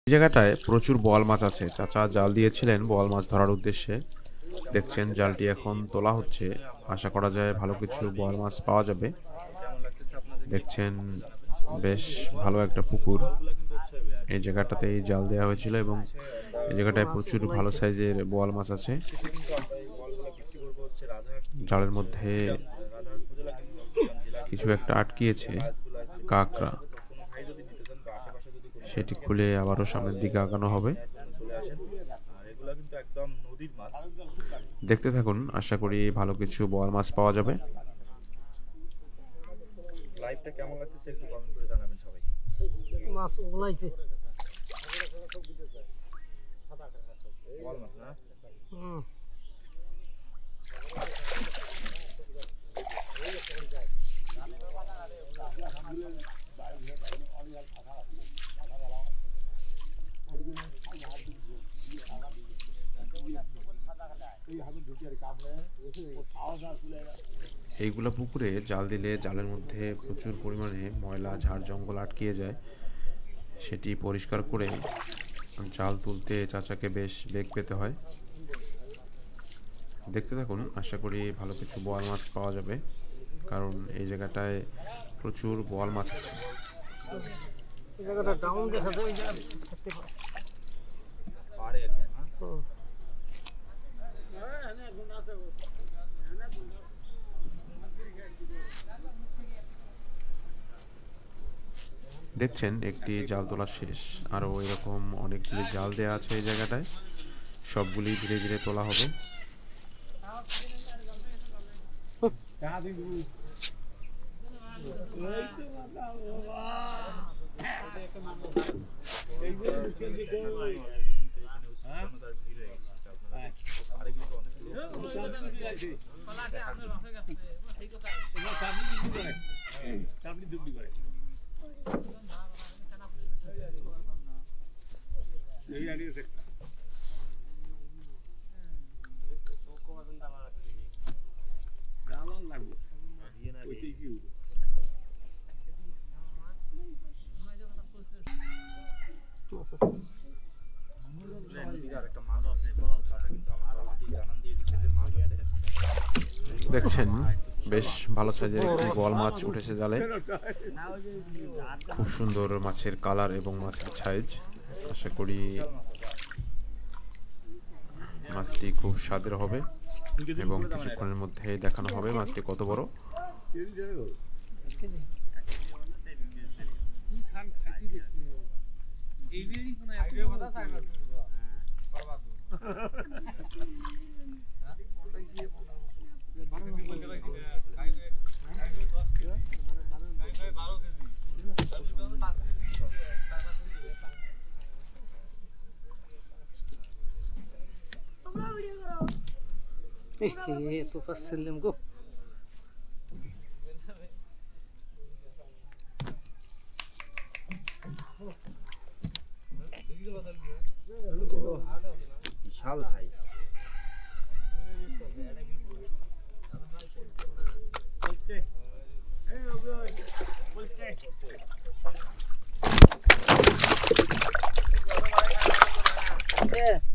এই জায়গাটায় প্রচুর বোয়াল মাছ আছে। চাচা জাল দিয়েছিলেন বোয়াল মাছ ধরার উদ্দেশ্যে। দেখছেন জালটি এখন তোলা হচ্ছে। আশা করা যায় ভালো কিছু বোয়াল মাছ পাওয়া যাবে। দেখছেন বেশ ভালো একটা পুকুর। এই জায়গাটাতেই জাল দেওয়া হয়েছিল এবং এই জায়গাটায় প্রচুর ভালো সাইজের বোয়াল মাছ আছে। জালের মধ্যে কিছু একটা আটকিয়েছে, কাঁকড়া। সেটি খুলে আবারও সামনের দিকে আগানো হবে। দেখতে থাকুন, আশা করি ভালো কিছু বোয়াল মাছ পাওয়া যাবে। লাইভটা কেমন লাগতেছে একটু কমেন্ট করে জানাবেন সবাই। মাছ ওলাইছে বল মাছ না? এইগুলা পুকুরে জাল দিলে জালের মধ্যে প্রচুর পরিমাণে ময়লা ঝাড় জঙ্গল আটকিয়ে যায়। সেটি পরিষ্কার করে জাল তুলতে চাচাকে বেশ বেগ পেতে হয়। দেখতে থাকুন, আশা করি ভালো কিছু বোয়াল মাছ পাওয়া যাবে, কারণ এই জায়গাটায় প্রচুর বোয়াল মাছ আছে। এই জায়গাটা ডাউন দেখা যায়, এই জায়গা থাকতে পারে একদম দেখছেন একটি জাল তোলা শেষ, আরও এরকম অনেকগুলি জাল দেওয়া আছে এই জায়গাটায়। সবগুলি ধীরে ধীরে তোলা হবে। দেখছেন বেশ ভালো সাইজের একটি বোয়াল মাছ উঠেছে জালে। খুব সুন্দর মাছের কালার এবং মাছের সাইজ। আশা করি মাছটি খুব স্বাদের হবে এবং কিছুক্ষণের মধ্যে দেখানো হবে মাছটি কত বড়। তো পাচ্ছিলাম গো। বিশাল সাইজ। Yeah.